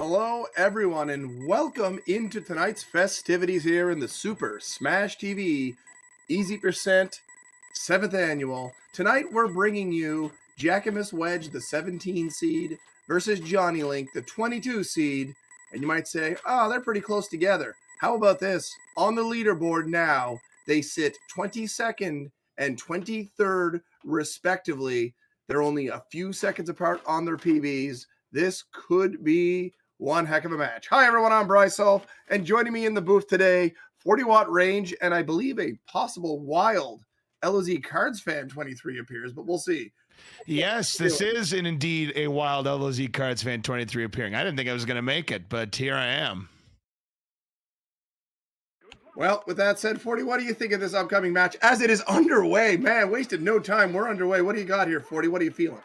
Hello, everyone, and welcome into tonight's festivities here in the Super Smash TV Easy Percent 7th Annual. Tonight, we're bringing you JackimusWedge, the 17 seed, versus JonnyLink, the 22 seed. And you might say, oh, they're pretty close together. How about this? On the leaderboard now, they sit 22nd and 23rd, respectively. They're only a few seconds apart on their PBs. This could be one heck of a match. Hi, everyone. I'm Brisulph, and joining me in the booth today, 40-watt range, and I believe a possible wild LOZ Cards fan 23 appears, but we'll see. Yes, this is indeed a wild LOZ Cards fan 23 appearing. I didn't think I was going to make it, but here I am. Well, with that said, 40, what do you think of this upcoming match as it is underway? Man, wasted no time. We're underway. What do you got here, 40? What are you feeling?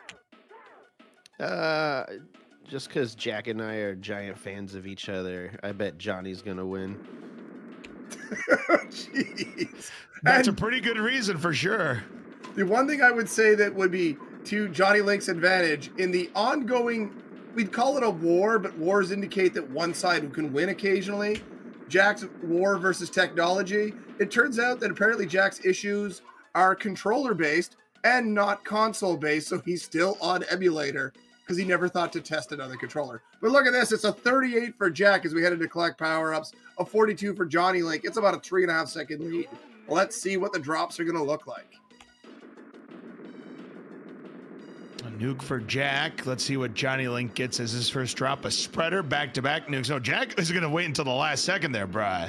Just because Jack and I are giant fans of each other, I bet Johnny's going to win. Jeez. That's a pretty good reason for sure. The one thing I would say that would be to JonnyLink's advantage in the ongoing, we'd call it a war, but wars indicate that one side can win occasionally. Jack's war versus technology. It turns out that apparently Jack's issues are controller-based and not console-based, so he's still on emulator because he never thought to test another controller. But look at this. It's a 38 for Jack as we headed to collect power-ups, a 42 for JonnyLink. It's about a 3.5 second lead. Let's see what the drops are going to look like. A nuke for Jack. Let's see what JonnyLink gets as his first drop. A spreader, back-to-back nukes. No, Jack is going to wait until the last second there, Bri.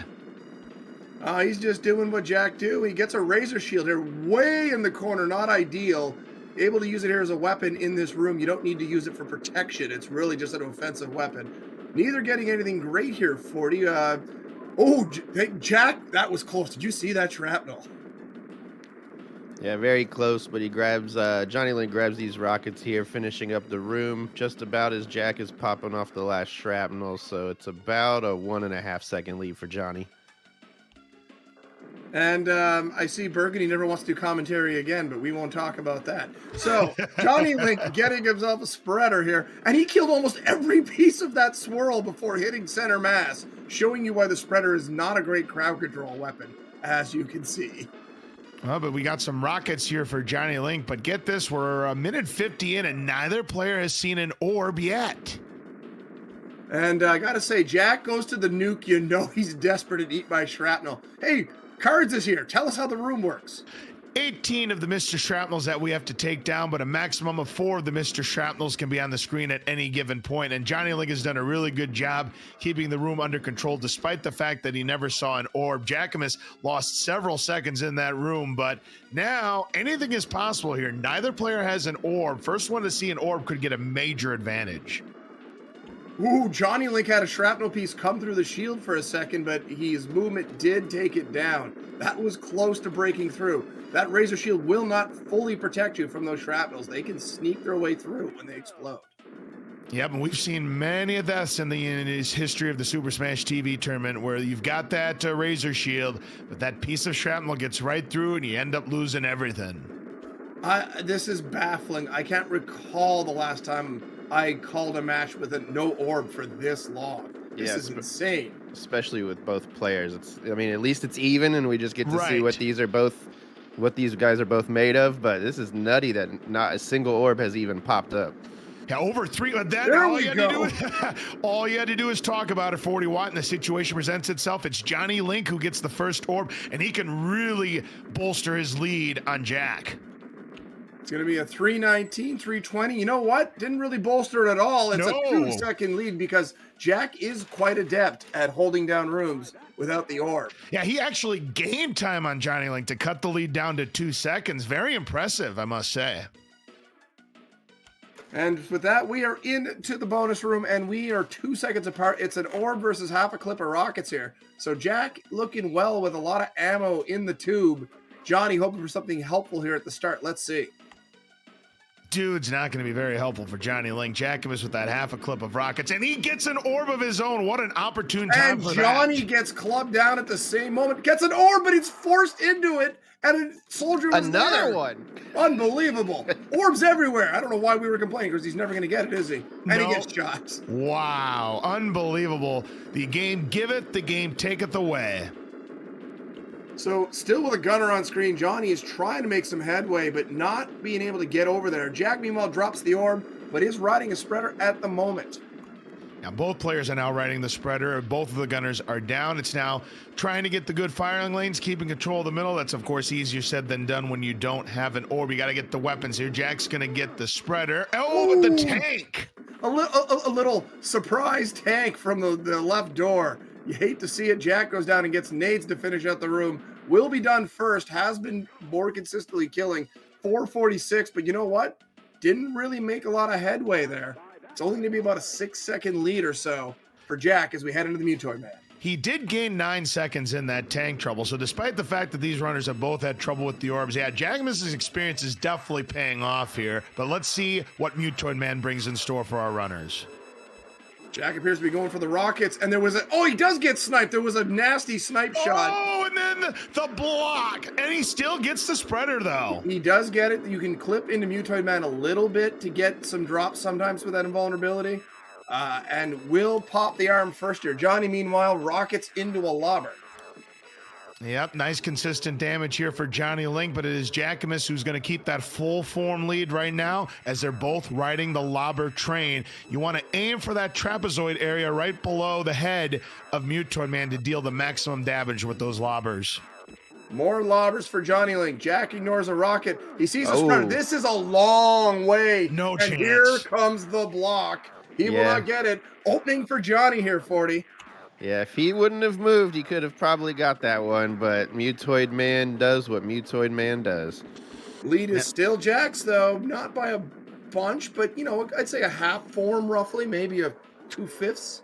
He's just doing what Jack do. He gets a razor shield here way in the corner. Not ideal. Able to use it here as a weapon in this room. You don't need to use it for protection. It's really just an offensive weapon. Neither getting anything great here, 40. Jack, that was close. Did you see that shrapnel? Yeah, very close, but he grabs, JonnyLink grabs these rockets here, finishing up the room just about as Jack is popping off the last shrapnel, so it's about a 1.5 second lead for Johnny. And I see Burgundy never wants to do commentary again, but we won't talk about that. So JonnyLink getting himself a spreader here, and he killed almost every piece of that swirl before hitting center mass, showing you why the spreader is not a great crowd control weapon, as you can see. Well, but we got some rockets here for JonnyLink, but get this, we're a minute 50 in, and neither player has seen an orb yet. And I gotta say, Jack goes to the nuke, you know he's desperate and eat by shrapnel. Hey, Cards is here. Tell us how the room works. 18 of the Mr. Shrapnels that we have to take down, but a maximum of 4 of the Mr. Shrapnels can be on the screen at any given point. And JonnyLink has done a really good job keeping the room under control, despite the fact that he never saw an orb. Jackimus lost several seconds in that room, but now anything is possible here. Neither player has an orb. First one to see an orb could get a major advantage. Ooh, JonnyLink had a shrapnel piece come through the shield for a second, but his movement did take it down. That was close to breaking through. That razor shield will not fully protect you from those shrapnels. They can sneak their way through when they explode. Yep, and we've seen many of this in his history of the Super Smash TV tournament where you've got that razor shield, but that piece of shrapnel gets right through and you end up losing everything. This is baffling. I can't recall the last time I called a match with a no orb for this long. This is insane. Especially with both players. I mean, at least it's even, and we just get to see what these guys are both made of. But this is nutty that not a single orb has even popped up. Yeah, over 3. All you had to do is talk about it, 40 watt, and the situation presents itself. It's JonnyLink who gets the first orb, and he can really bolster his lead on Jack. It's going to be a 319, 320. You know what? Didn't really bolster it at all. It's a 2-second lead because Jack is quite adept at holding down rooms without the orb. Yeah, he actually gained time on JonnyLink to cut the lead down to 2 seconds. Very impressive, I must say. And with that, we are into the bonus room, and we are 2 seconds apart. It's an orb versus half a clip of rockets here. So Jack looking well with a lot of ammo in the tube. Johnny hoping for something helpful here at the start. Let's see. dude's not going to be very helpful for JonnyLink. Jackimus with that half a clip of rockets, and he gets an orb of his own. What an opportune time And for Johnny that. gets clubbed down at the same moment, gets an orb, but he's forced into it, and a soldier was Another there. one. Unbelievable. Orbs everywhere. I don't know why we were complaining, because he's never going to get it, is he? And he gets shot. Wow, unbelievable. The game giveth, the game taketh away. So, still with a gunner on screen, Johnny is trying to make some headway, but not being able to get over there. Jack, meanwhile, drops the orb, but is riding a spreader at the moment. Now, both players are now riding the spreader. Both of the gunners are down. It's now trying to get the good firing lanes, keeping control of the middle. That's, of course, easier said than done when you don't have an orb. You got to get the weapons here. Jack's going to get the spreader. Oh, but the tank! A little surprise tank from the left door. You hate to see it. Jack goes down and gets nades to finish out the room. Will be done first. Has been more consistently killing. 446, but you know what? Didn't really make a lot of headway there. It's only going to be about a 6-second lead or so for Jack as we head into the Mutoid Man. He did gain 9 seconds in that tank trouble. So despite the fact that these runners have both had trouble with the orbs, yeah, Jackimus's experience is definitely paying off here. But let's see what Mutoid Man brings in store for our runners. Jack appears to be going for the rockets, and there was he does get sniped. There was a nasty snipe shot. Oh, and then the block. And he still gets the spreader, though. He does get it. You can clip into Mutoid Man a little bit to get some drops sometimes with that invulnerability. And will pop the arm first here. Johnny, meanwhile, rockets into a lobber. Yep, nice consistent damage here for JonnyLink, but it is Jackimus who's going to keep that full form lead right now as they're both riding the lobber train. You want to aim for that trapezoid area right below the head of Mutoid Man to deal the maximum damage with those lobbers. More lobbers for JonnyLink. Jack ignores a rocket. He sees a spreader. This is a long way. No chance. And here comes the block. He will not get it. Opening for Johnny here, 40. Yeah, if he wouldn't have moved, he could have probably got that one, but Mutoid Man does what Mutoid Man does. Lead is still Jack's, though. Not by a bunch, but, you know, I'd say a half form, roughly. Maybe a 2/5.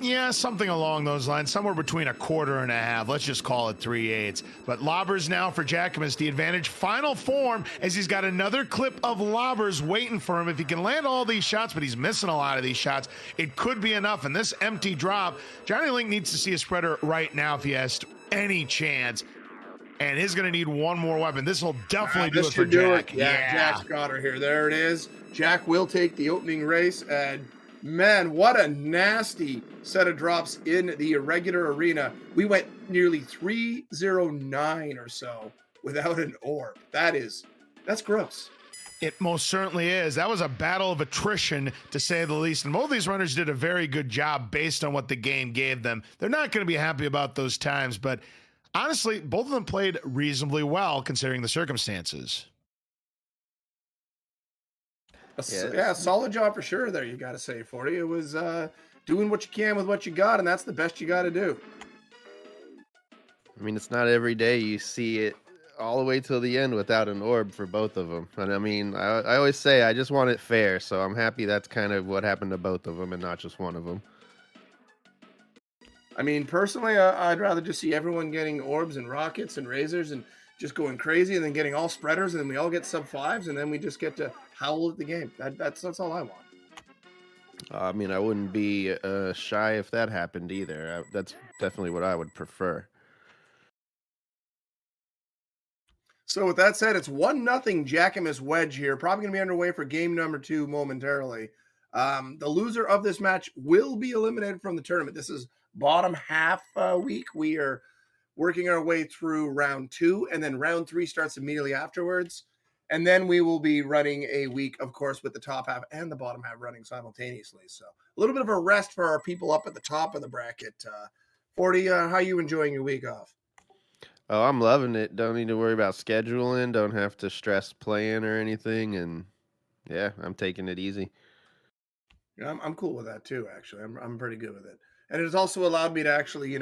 Yeah, something along those lines. Somewhere between a quarter and a half. Let's just call it 3/8. But lobbers now for Jackimus. The advantage. Final form as he's got another clip of lobbers waiting for him. If he can land all these shots, but he's missing a lot of these shots, it could be enough. And this empty drop, JonnyLink needs to see a spreader right now if he has any chance. And he's going to need one more weapon. This will definitely do it for Jack. Yeah, Jack's got her here. There it is. Jack will take the opening race. And man, what a nasty set of drops in the irregular arena. We went nearly 309 or so without an orb. That's gross. It most certainly is. That was a battle of attrition, to say the least. And both of these runners did a very good job based on what the game gave them. They're not going to be happy about those times, but honestly, both of them played reasonably well considering the circumstances. Yeah, solid job for sure there, you got to say, 40. It was doing what you can with what you got, and that's the best you got to do. I mean, it's not every day you see it all the way till the end without an orb for both of them. And I mean, I always say I just want it fair, so I'm happy that's kind of what happened to both of them and not just one of them. I mean, personally, I'd rather just see everyone getting orbs and rockets and razors and just going crazy, and then getting all spreaders, and then we all get sub-5s, and then we just get to howl at the game. That's all I want. I mean, I wouldn't be shy if that happened either. That's definitely what I would prefer. So with that said, it's 1-0 JackimusWedge here. Probably going to be underway for game number 2 momentarily. The loser of this match will be eliminated from the tournament. This is bottom half week. We are working our way through round 2, and then round 3 starts immediately afterwards. And then we will be running a week, of course, with the top half and the bottom half running simultaneously. So a little bit of a rest for our people up at the top of the bracket. 40, how are you enjoying your week off? Oh, I'm loving it. Don't need to worry about scheduling. Don't have to stress playing or anything. And yeah, I'm taking it easy. Yeah, I'm cool with that too, actually. I'm pretty good with it. And it has also allowed me to actually,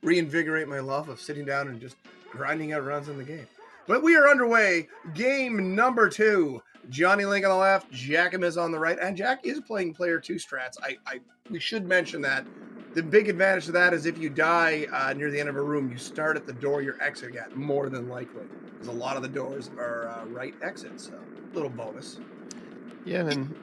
reinvigorate my love of sitting down and just grinding out runs in the game. But we are underway. Game number 2. JonnyLink on the left, Jackimus on the right. And Jack is playing player 2 strats. We should mention that. The big advantage to that is if you die near the end of a room, you start at the door you're exiting at, more than likely. because a lot of the doors are right exits. So, little bonus. Yeah, and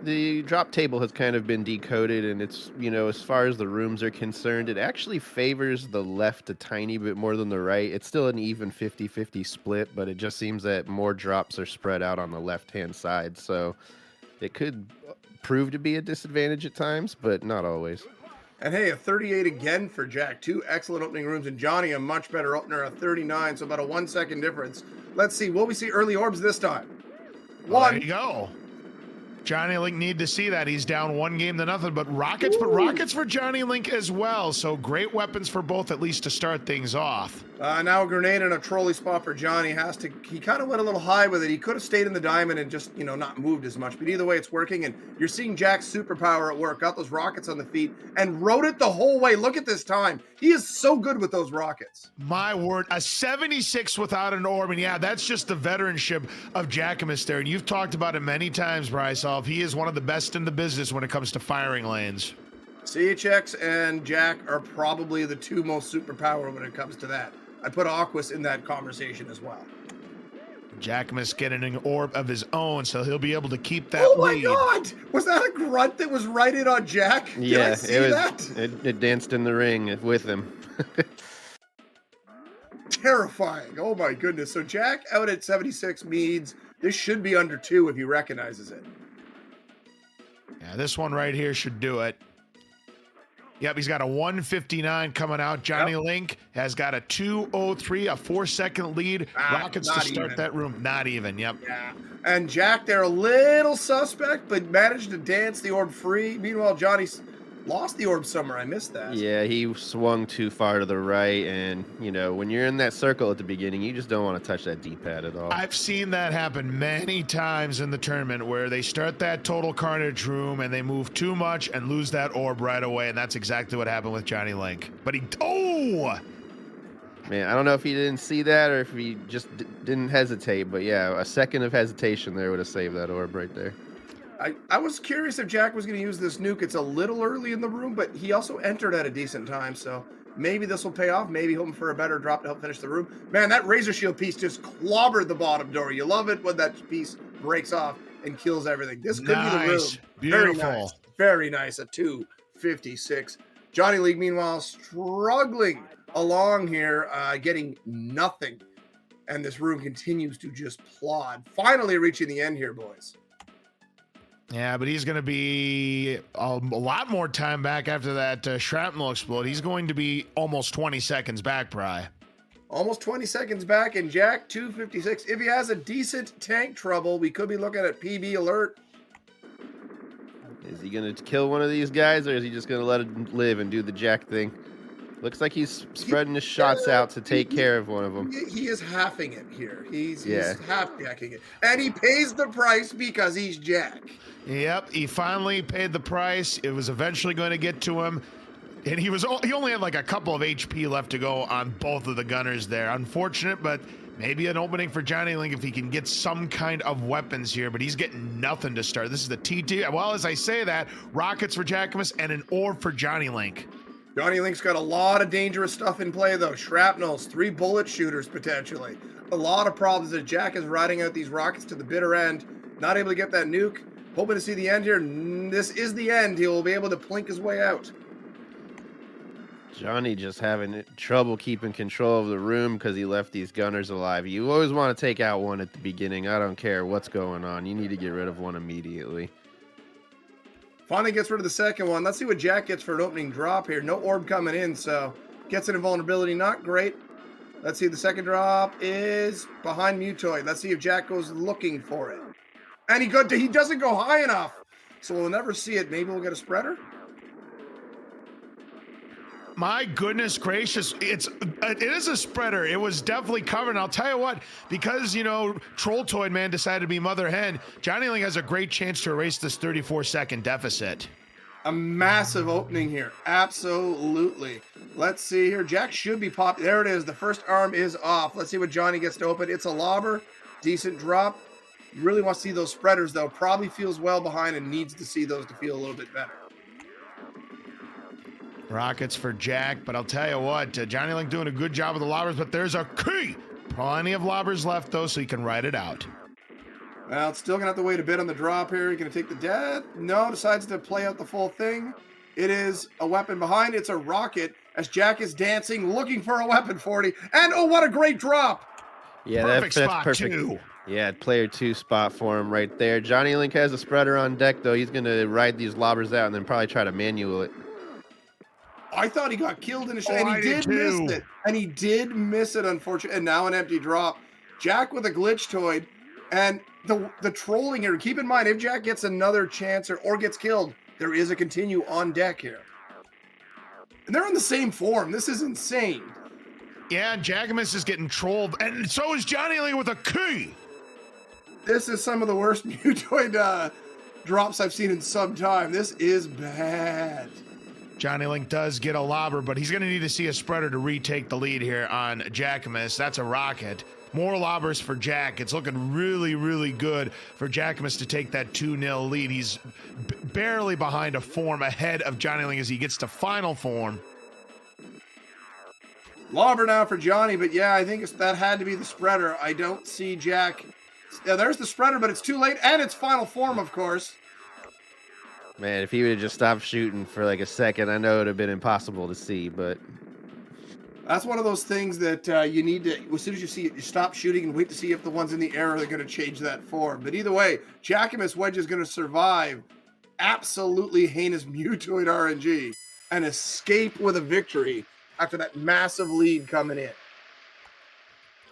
the drop table has kind of been decoded, and it's, as far as the rooms are concerned, it actually favors the left a tiny bit more than the right. It's still an even 50-50 split, but it just seems that more drops are spread out on the left-hand side. So it could prove to be a disadvantage at times, but not always. And hey, a 38 again for Jack. 2 excellent opening rooms, and Johnny a much better opener, a 39, so about a 1 second difference. Let's see. Will we see early orbs this time? Well, there you go. JonnyLink need to see that. He's down 1-0 but rockets for JonnyLink as well. So great weapons for both, at least to start things off. Now a grenade and a trolley spot for Johnny. He kind of went a little high with it. He could have stayed in the diamond and just, not moved as much. But either way, it's working. And you're seeing Jack's superpower at work. Got those rockets on the feet and rode it the whole way. Look at this time. He is so good with those rockets. My word, a 76 without an orb. And yeah, that's just the veteranship of Jackimus there. And you've talked about it many times, Brisulph. He is one of the best in the business when it comes to firing lanes. CHX and Jack are probably the 2 most superpower when it comes to that. I put Aquas in that conversation as well. Jackimus getting an orb of his own, so he'll be able to keep that lead. Oh my God! Was that a grunt that was right in on Jack? Yeah, Did I see that? It danced in the ring with him. Terrifying. Oh my goodness. So Jack out at 76 means this should be under 2 if he recognizes it. Yeah, this one right here should do it. Yep, he's got a 159 coming out. JonnyLink has got a 203, a 4-second lead. Rockets to start that room. Not even, yep. Yeah. And Jack there a little suspect, but managed to dance the orb free. Meanwhile, Johnny's lost the orb somewhere. I missed that. Yeah, he swung too far to the right, and when you're in that circle at the beginning, you just don't want to touch that D-pad at all. I've seen that happen many times in the tournament where they start that total carnage room and they move too much and lose that orb right away, and that's exactly what happened with JonnyLink. But man, I don't know if he didn't see that or if he just didn't hesitate, but yeah, a second of hesitation there would have saved that orb right there. I was curious if Jack was going to use this nuke. It's a little early in the room, but he also entered at a decent time, so maybe this will pay off. Maybe hoping for a better drop to help finish the room. Man, that razor shield piece just clobbered the bottom door. You love it when that piece breaks off and kills everything. This could be the room. Beautiful. Very nice. Very nice. A 256. JonnyLink, meanwhile, struggling along here, getting nothing. And this room continues to just plod. Finally reaching the end here, boys. Yeah, but he's going to be a lot more time back after that shrapnel explode. He's going to be almost 20 seconds back, Bri. Almost 20 seconds back, and Jack 256. If he has a decent tank trouble, we could be looking at PB alert. Is he going to kill one of these guys, or is he just going to let it live and do the Jack thing? Looks like he's spreading his shots out to take care of one of them. He is halving it here. He's half-jacking it. And he pays the price because he's Jack. Yep, he finally paid the price. It was eventually going to get to him. And he only had like a couple of HP left to go on both of the gunners there. Unfortunate, but maybe an opening for JonnyLink if he can get some kind of weapons here, but he's getting nothing to start. This is the TT. Well, as I say that, rockets for Jackimus and an orb for JonnyLink. JonnyLink's got a lot of dangerous stuff in play, though. Shrapnels, 3 bullet shooters, potentially. A lot of problems as Jack is riding out these rockets to the bitter end. Not able to get that nuke. Hoping to see the end here. This is the end. He will be able to plink his way out. Johnny just having trouble keeping control of the room because he left these gunners alive. You always want to take out one at the beginning. I don't care what's going on. You need to get rid of one immediately. Finally gets rid of the second one. Let's see what Jack gets for an opening drop here. No orb coming in, so gets an invulnerability. Not great. Let's see. The second drop is behind Mutoid. Let's see if Jack goes looking for it. And he doesn't go high enough. So we'll never see it. Maybe we'll get a spreader. My goodness gracious, it is a spreader. It was definitely covered. And I'll tell you what, because, Trolltoid Man decided to be Mother Hen, JonnyLink has a great chance to erase this 34-second deficit. A massive opening here. Absolutely. Let's see here. Jack should be popped. There it is. The first arm is off. Let's see what Johnny gets to open. It's a lobber. Decent drop. You really want to see those spreaders, though. Probably feels well behind and needs to see those to feel a little bit better. Rockets for Jack, but I'll tell you what, JonnyLink doing a good job with the lobbers, but there's a key Plenty of lobbers left, though, so he can ride it out. Well, it's still going to have to wait a bit on the drop here. You're going to take the death. No, decides to play out the full thing. It is a weapon behind. It's a rocket as Jack is dancing, looking for a weapon, 40. And, oh, what a great drop. Yeah, Perfect that's spot, perfect. too. Yeah, player 2 spot for him right there. JonnyLink has a spreader on deck, though. He's going to ride these lobbers out and then probably try to manual it. I thought he got killed in a shot, Oh, and I he did did miss too. it. And he did miss it, unfortunately. And now an empty drop. Jack with a glitchtoid. And the trolling here, keep in mind, if Jack gets another chance or gets killed, there is a continue on deck here. And they're in the same form. This is insane. Yeah, Jackimus is getting trolled, and so is JonnyLink with a key. This is some of the worst mutoid drops I've seen in some time. This is bad. JonnyLink does get a lobber, but he's going to need to see a spreader to retake the lead here on Jackimus. That's a rocket. More lobbers for Jack. It's looking really, really good for Jackimus to take that 2-0 lead. He's barely behind a form ahead of JonnyLink as he gets to final form. Lobber now for Johnny, but yeah, I think that had to be the spreader. I don't see Jack. Yeah, there's the spreader, but it's too late, and it's final form, of course. Man, if he would have just stopped shooting for like a second, I know it would have been impossible to see, but... That's one of those things that you need to, as soon as you see it, you stop shooting and wait to see if the ones in the air are going to change that form. But either way, JackimusWedge is going to survive absolutely heinous mutoid RNG and escape with a victory after that massive lead coming in.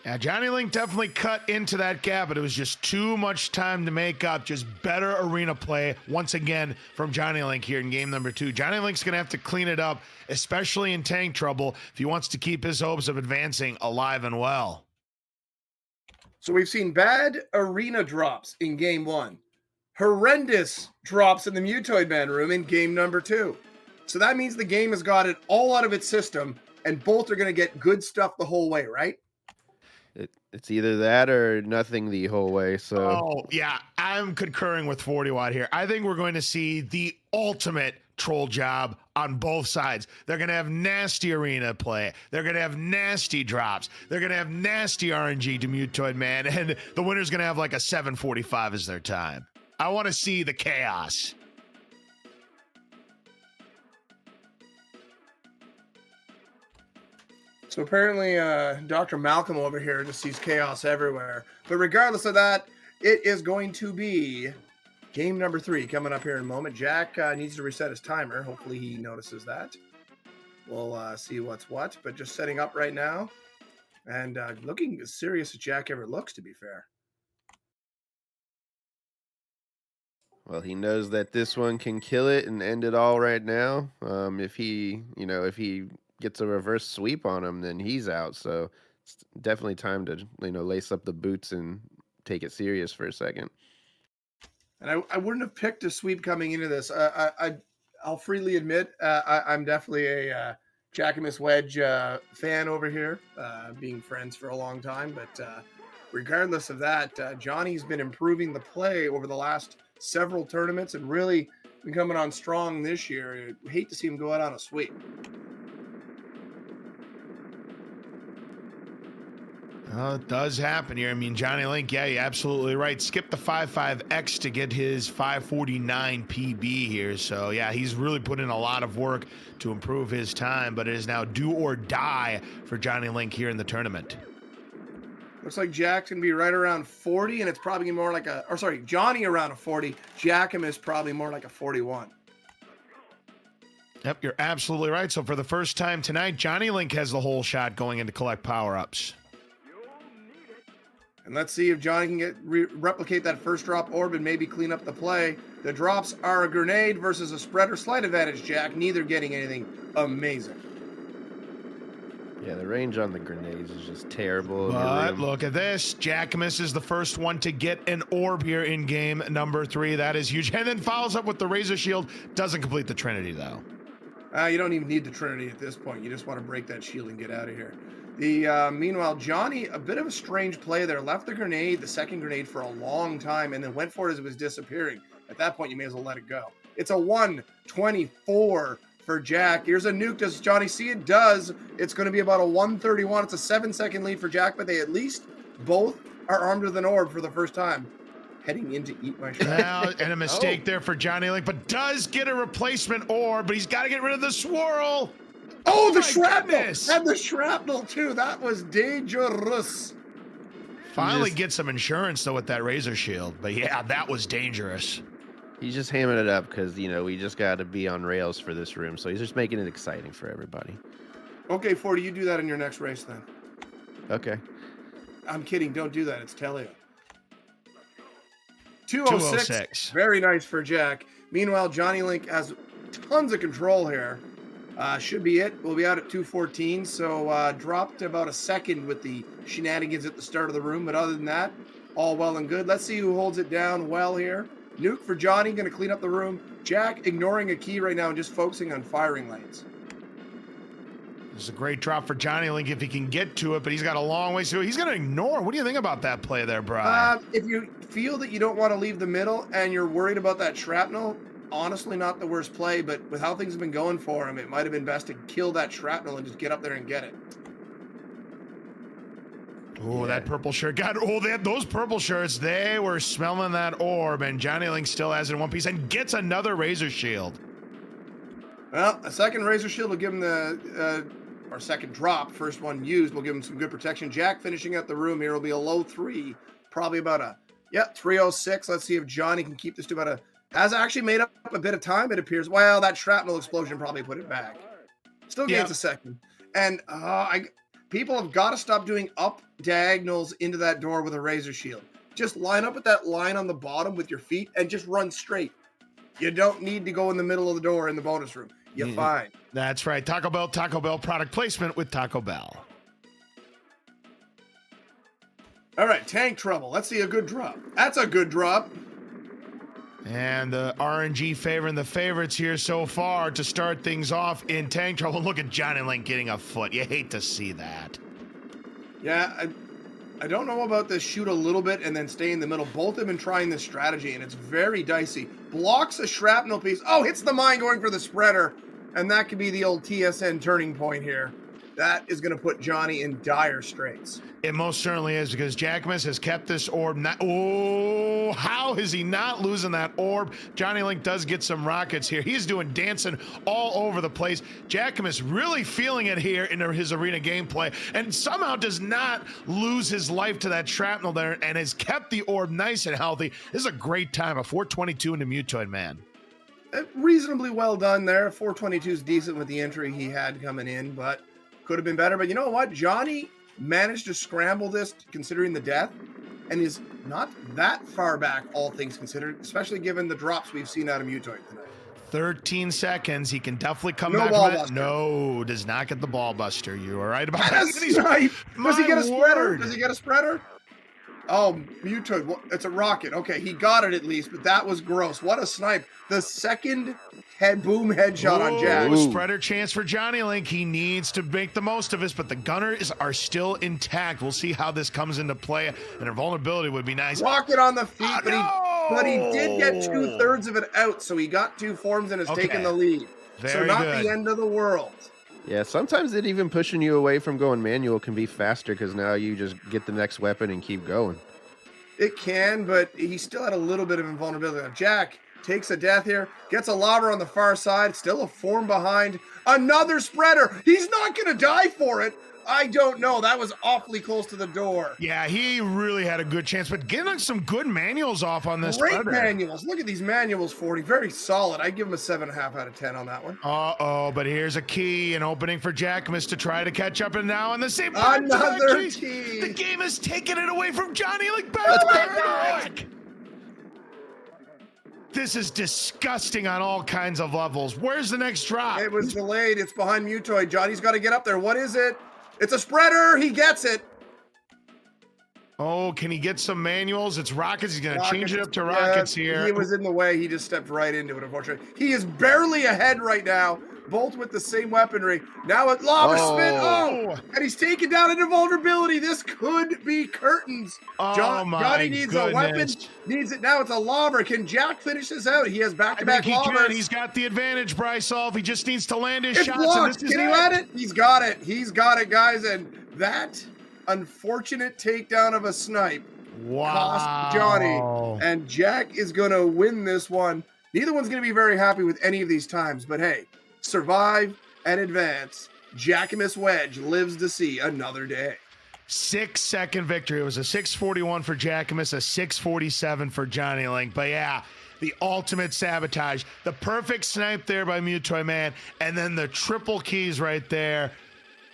Yeah, JonnyLink definitely cut into that gap, but it was just too much time to make up. Just better arena play once again from JonnyLink here in game number 2. JonnyLink's going to have to clean it up, especially in tank trouble, if he wants to keep his hopes of advancing alive and well. So we've seen bad arena drops in game 1. Horrendous drops in the Mutoid Man room in game number 2. So that means the game has got it all out of its system, and both are going to get good stuff the whole way, right? It's either that or nothing the whole way. So, oh yeah, I'm concurring with 40 Watt here. I think we're going to see the ultimate troll job on both sides. They're going to have nasty arena play. They're going to have nasty drops. They're going to have nasty RNG to Mutoid Man, and the winner's going to have like a 7:45 as their time. I want to see the chaos. So apparently Dr. Malcolm over here just sees chaos everywhere. But regardless of that, it is going to be game number 3 coming up here in a moment. Jack needs to reset his timer. Hopefully he notices that. We'll see what's what. But just setting up right now. And looking as serious as Jack ever looks, to be fair. well, he knows that this one can kill it and end it all right now. If he gets a reverse sweep on him, then he's out. So it's definitely time to, lace up the boots and take it serious for a second. And I wouldn't have picked a sweep coming into this. I'll freely admit I'm definitely a JackimusWedge fan over here, being friends for a long time. But regardless of that, Johnny's been improving the play over the last several tournaments and really been coming on strong this year. I hate to see him go out on a sweep. It does happen here. I mean, JonnyLink, yeah, you're absolutely right. Skip the 5.5x to get his 5:49 PB here. So, yeah, he's really put in a lot of work to improve his time, but it is now do or die for JonnyLink here in the tournament. Looks like Jack's going to be right around 40, and it's probably more like Johnny around a 40. Jackimus probably more like a 41. Yep, you're absolutely right. So, for the first time tonight, JonnyLink has the whole shot going in to collect power-ups. And let's see if Johnny can replicate that first drop orb and maybe clean up the play. The drops are a grenade versus a spreader. Slight advantage, Jack. Neither getting anything amazing. Yeah, the range on the grenades is just terrible. But look at this. Jackimus is the first one to get an orb here in game number 3. That is huge. And then follows up with the Razor Shield. Doesn't complete the Trinity, though. You don't even need the Trinity at this point. You just want to break that shield and get out of here. Meanwhile, Johnny, a bit of a strange play there. Left the grenade, the second grenade, for a long time, and then went for it as it was disappearing. At that point, you may as well let it go. It's a 1:24 for Jack. Here's a nuke. Does Johnny see it? Does. It's going to be about a 131. It's a 7-second lead for Jack, but they at least both are armed with an orb for the first time. Heading in to eat my shot. Now, and a mistake there for JonnyLink, but does get a replacement orb, but he's got to get rid of the swirl. Oh, the shrapnel! Goodness. And the shrapnel, too. That was dangerous. Finally get some insurance, though, with that razor shield. But yeah, that was dangerous. He's just hamming it up because, you know, we just got to be on rails for this room. So he's just making it exciting for everybody. Okay, 40, you do that in your next race then. Okay. I'm kidding. Don't do that. It's Telio. 206. 206. Very nice for Jack. Meanwhile, JonnyLink has tons of control here. Should be it. We'll be out at 214. So dropped about a second with the shenanigans at the start of the room. But other than that, all well and good. Let's see who holds it down well here. Nuke for Johnny, going to clean up the room. Jack ignoring a key right now and just focusing on firing lanes. This is a great drop for JonnyLink if he can get to it, but he's got a long ways to go. He's going to ignore. What do you think about that play there, Brian? If you feel that you don't want to leave the middle and you're worried about that shrapnel, honestly, not the worst play, but with how things have been going for him, it might have been best to kill that shrapnel and just get up there and get it. Oh, that purple shirt. God, those purple shirts, they were smelling that orb, and JonnyLink still has it in one piece and gets another razor shield. Well, a second razor shield will give him the, or second drop, first one used, will give him some good protection. Jack finishing out the room here will be a low 3, probably about a, 306. Let's see if Johnny can keep this to about a, has actually made up a bit of time, it appears. Well, that shrapnel explosion probably put it back. Still gains a second. And people have got to stop doing up diagonals into that door with a razor shield. Just line up with that line on the bottom with your feet and just run straight. You don't need to go in the middle of the door in the bonus room. You're fine. That's right. Taco Bell product placement with Taco Bell. All right, tank trouble. Let's see a good drop. That's a good drop. And the RNG favoring the favorites here so far to start things off in tank trouble. Look at JonnyLink getting a foot. You hate to see that. Yeah, I don't know about this shoot a little bit and then stay in the middle. Both have been trying this strategy, and it's very dicey. Blocks a shrapnel piece. Oh, hits the mine going for the spreader. And that could be the old TSN turning point here. That is going to put Johnny in dire straits. It most certainly is, because Jackimus has kept this orb. Oh, how is he not losing that orb? JonnyLink does get some rockets here. He's doing dancing all over the place. Jackimus really feeling it here in his arena gameplay, and somehow does not lose his life to that shrapnel there, and has kept the orb nice and healthy. This is a great time, a 422 into Mutoid, man. Reasonably well done there. 422 is decent with the entry he had coming in, but could have been better. But you know what? Johnny managed to scramble this considering the death and is not that far back, all things considered, especially given the drops we've seen out of Mutoid tonight. 13 seconds. He can definitely come No back ball from it. buster. No, does not get the ball buster. You are right about that. Does he get a spreader? Word. Does he get a spreader? Oh, Mutoid. Well, it's a rocket. Okay, he got it at least, but that was gross. What a snipe. The second boom headshot on Jack. Spreader chance for JonnyLink. He needs to make the most of this, but the gunners are still intact. We'll see how this comes into play, and a vulnerability would be nice. Rocket on the feet, but he did get 2/3 of it out, so he got 2 forms and has taken the lead. So not the end of the world. Yeah, sometimes it even pushing you away from going manual can be faster because now you just get the next weapon and keep going. It can, but he still had a little bit of invulnerability. Now, Jack takes a death here, gets a lobber on the far side, still a form behind. Another spreader. He's not going to die for it. I don't know. That was awfully close to the door. Yeah, he really had a good chance, but getting some good manuals off on this. Great manuals. Look at these manuals, 40. Very solid. I'd give him a 7.5 out of 10 on that one. Uh-oh, but here's a key, an opening for Jackimus to try to catch up, and now on the same another key. The game is taking it away from JonnyLink. Back. This is disgusting on all kinds of levels. Where's the next drop? It was delayed. It's behind Mutoid. Johnny's got to get up there. What is it? It's a spreader. He gets it. Oh, can he get some manuals? It's rockets. He's going to change it up to rockets here. He was in the way. He just stepped right into it, unfortunately. He is barely ahead right now. both with the same weaponry. Now a lava spin. Oh, and he's taken down into vulnerability. This could be curtains. Johnny needs a weapon. Needs it now. It's a lobber. Can Jack finish this out? He has back-to-back lobbers. He's got the advantage, Brisulph. He just needs to land his shots. Blocked. Can he land it? He's got it. He's got it, guys. And that unfortunate takedown of a snipe cost Johnny. And Jack is going to win this one. Neither one's going to be very happy with any of these times. But hey, survive and advance. JackimusWedge lives to see another day. 6-second victory. It was a 6:41 for Jackimus, a 6:47 for JonnyLink. But yeah, the ultimate sabotage. The perfect snipe there by Mutoy Man. And then the triple keys right there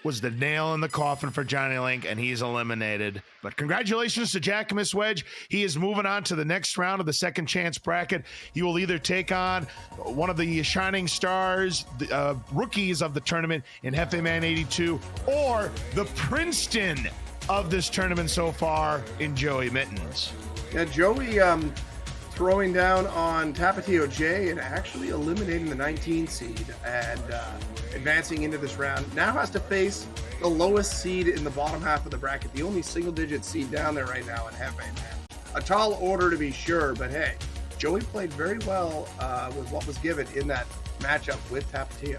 was the nail in the coffin for JonnyLink, and he's eliminated. But congratulations to JackimusWedge. He is moving on to the next round of the second chance bracket. He will either take on one of the shining stars, the rookies of the tournament in Hefe Man 82, or the Princeton of this tournament so far in Joey Mittens. Yeah, Joey throwing down on Tapatio J and actually eliminating the 19 seed and advancing into this round. Now has to face the lowest seed in the bottom half of the bracket, the only single-digit seed down there right now in Hefe Man. A tall order to be sure, but hey, Joey played very well with what was given in that matchup with Tapatio.